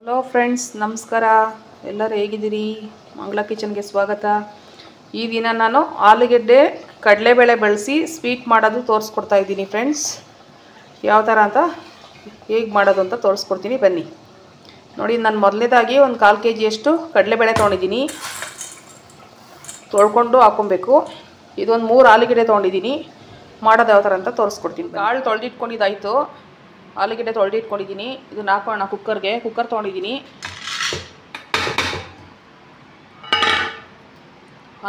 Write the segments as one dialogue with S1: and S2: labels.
S1: Hello friends, ನಮಸ್ಕಾರ. ಎಲ್ಲರೂ ಹೇಗಿದ್ದೀರಿ? ಮಂಗಳ ಕಿಚನ್ಗೆ ಸ್ವಾಗತ. ಈ ದಿನ ನಾನು ಆಲೂಗೆಡ್ಡೆ ಕಡಲೆಬೇಳೆ ಬಳಸಿ ಸ್ವೀಟ್ ಮಾಡೋದು ತೋರಿಸ್ಕೊಡ್ತಾ ಇದ್ದೀನಿ ಫ್ರೆಂಡ್ಸ್. ಯಾವ ಥರ ಅಂತ ಹೇಗೆ ಮಾಡೋದು ಅಂತ ತೋರಿಸ್ಕೊಡ್ತೀನಿ, ಬನ್ನಿ ನೋಡಿ. ನಾನು ಮೊದಲನೇದಾಗಿ ಒಂದು 1/4 kg ಕಡಲೆಬೇಳೆ ತೊಗೊಂಡಿದ್ದೀನಿ. ತೊಳ್ಕೊಂಡು ಹಾಕ್ಕೊಬೇಕು. ಇದೊಂದು 3 ಆಲೂಗೆಡ್ಡೆ ತೊಗೊಂಡಿದ್ದೀನಿ. ಮಾಡೋದು ಯಾವ ಥರ ಅಂತ ತೋರಿಸ್ಕೊಡ್ತೀನಿ. ಕಾಳು ತೊಳೆದಿಟ್ಕೊಂಡಿದ್ದಾಯಿತು. ಆಲೂಗೆಡ್ಡೆ ತೊಳೆದಿಟ್ಕೊಂಡಿದ್ದೀನಿ. ಇದನ್ನ ಹಾಕೋಣ ಕುಕ್ಕರ್ಗೆ. ಕುಕ್ಕರ್ ತೊಗೊಂಡಿದ್ದೀನಿ.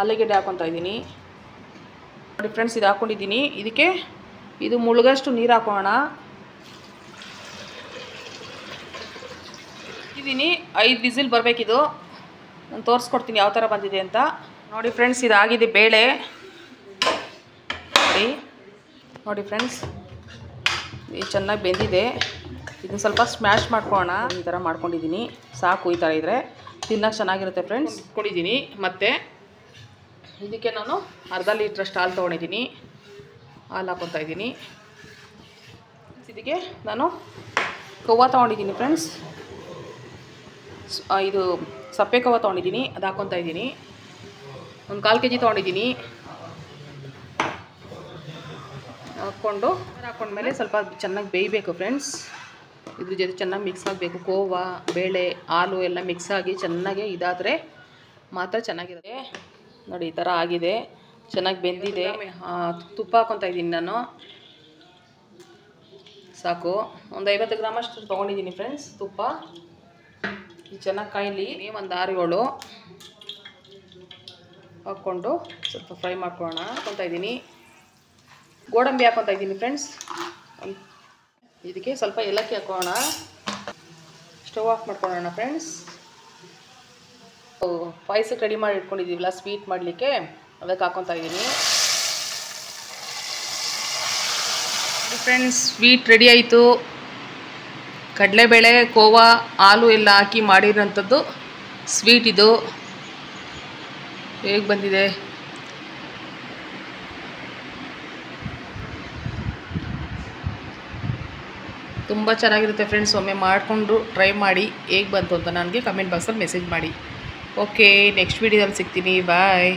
S1: ಆಲೂಗೆಡ್ಡೆ ಹಾಕ್ಕೊತಾ ಇದ್ದೀನಿ ನೋಡಿ ಫ್ರೆಂಡ್ಸ್. ಇದು ಹಾಕ್ಕೊಂಡಿದ್ದೀನಿ. ಇದಕ್ಕೆ ಇದು ಮುಳುಗಷ್ಟು ನೀರು ಹಾಕೋಣ. ಇದ್ದೀನಿ 5 ವಿಸಿಲ್ ಬರಬೇಕಿದು. ನಾನು ತೋರಿಸ್ಕೊಡ್ತೀನಿ ಯಾವ ಥರ ಬಂದಿದೆ ಅಂತ. ನೋಡಿ ಫ್ರೆಂಡ್ಸ್, ಇದಾಗಿದೆ ಬೇಳೆ. ನೋಡಿ ಫ್ರೆಂಡ್ಸ್, ಇದು ಚೆನ್ನಾಗಿ ಬೆಂದಿದೆ. ಇದನ್ನು ಸ್ವಲ್ಪ ಸ್ಮ್ಯಾಶ್ ಮಾಡ್ಕೊಳ್ಳೋಣ. ಈ ಥರ ಮಾಡ್ಕೊಂಡಿದ್ದೀನಿ. ಸಾಕು, ಈ ಥರ ಇದ್ದರೆ ತಿನ್ನೋಕೆ ಚೆನ್ನಾಗಿರುತ್ತೆ ಫ್ರೆಂಡ್ಸ್. ಇಟ್ಕೊಂಡಿದ್ದೀನಿ. ಮತ್ತು ಇದಕ್ಕೆ ನಾನು ಅರ್ಧ ಲೀಟ್ರಷ್ಟು ಹಾಲು ತೊಗೊಂಡಿದ್ದೀನಿ. ಹಾಲು ಹಾಕ್ಕೊತಾ ಇದ್ದೀನಿ. ಇದಕ್ಕೆ ನಾನು ಕವ್ವ ತೊಗೊಂಡಿದ್ದೀನಿ ಫ್ರೆಂಡ್ಸ್. ಇದು ಸಪ್ಪೆ ಕವ್ವ ತೊಗೊಂಡಿದ್ದೀನಿ. ಅದು ಹಾಕ್ಕೊತಾ ಇದ್ದೀನಿ. ಒಂದು 1/4 kg ತೊಗೊಂಡಿದ್ದೀನಿ. ಹಾಕ್ಕೊಂಡ್ಮೇಲೆ ಸ್ವಲ್ಪ ಚೆನ್ನಾಗಿ ಬೇಯಬೇಕು ಫ್ರೆಂಡ್ಸ್. ಇದ್ರ ಜೊತೆ ಚೆನ್ನಾಗಿ ಮಿಕ್ಸ್ ಆಗಬೇಕು. ಕೋವಾ, ಬೇಳೆ, ಹಾಲು ಎಲ್ಲ ಮಿಕ್ಸ್ ಆಗಿ ಚೆನ್ನಾಗಿ ಇದಾದರೆ ಮಾತ್ರ ಚೆನ್ನಾಗಿರುತ್ತೆ. ನೋಡಿ, ಈ ಥರ ಆಗಿದೆ. ಚೆನ್ನಾಗಿ ಬೆಂದಿದೆ. ತುಪ್ಪ ಹಾಕ್ಕೊತಾ ಇದ್ದೀನಿ ನಾನು. ಸಾಕು, ಒಂದು 50 ಗ್ರಾಮಷ್ಟು ತೊಗೊಂಡಿದ್ದೀನಿ ಫ್ರೆಂಡ್ಸ್ ತುಪ್ಪ. ಇದು ಚೆನ್ನಾಗಿ ಕಾಯಲಿ. ಒಂದು 6-7 ಹಾಕ್ಕೊಂಡು ಸ್ವಲ್ಪ ಫ್ರೈ ಮಾಡ್ಕೊಳ್ಳೋಣ. ಹಾಕ್ಕೊತಾ ಇದ್ದೀನಿ. ಗೋಡಂಬಿ ಹಾಕ್ಕೊತಾ ಇದ್ದೀನಿ ಫ್ರೆಂಡ್ಸ್. ಇದಕ್ಕೆ ಸ್ವಲ್ಪ ಏಲಕ್ಕಿ ಹಾಕೋಣ. ಸ್ಟವ್ ಆಫ್ ಮಾಡ್ಕೊಳ್ಳೋಣ ಫ್ರೆಂಡ್ಸ್. ಪಾಯಸಕ್ಕೆ ರೆಡಿ ಮಾಡಿ ಇಟ್ಕೊಂಡಿದ್ದೀವಲ್ಲ ಸ್ವೀಟ್ ಮಾಡಲಿಕ್ಕೆ, ಅದಕ್ಕೆ ಹಾಕ್ಕೊತಾ ಇದ್ದೀನಿ ಫ್ರೆಂಡ್ಸ್. ಸ್ವೀಟ್ ರೆಡಿ ಆಯಿತು. ಕಡಲೆಬೇಳೆ, ಕೋವಾ, ಹಾಲು ಎಲ್ಲ ಹಾಕಿ ಮಾಡಿರೋಂಥದ್ದು ಸ್ವೀಟ್ ಇದು. ಹೇಗೆ ಬಂದಿದೆ? ತುಂಬ ಚೆನ್ನಾಗಿರುತ್ತೆ ಫ್ರೆಂಡ್ಸ್. ಒಮ್ಮೆ ಮಾಡಿಕೊಂಡು ಟ್ರೈ ಮಾಡಿ. ಹೇಗೆ ಬಂತು ಅಂತ ನನಗೆ ಕಮೆಂಟ್ ಬಾಕ್ಸಲ್ಲಿ ಮೆಸೇಜ್ ಮಾಡಿ. ಓಕೆ, ನೆಕ್ಸ್ಟ್ ವೀಡಿಯೋದಲ್ಲಿ ಸಿಗ್ತೀನಿ. ಬಾಯ್.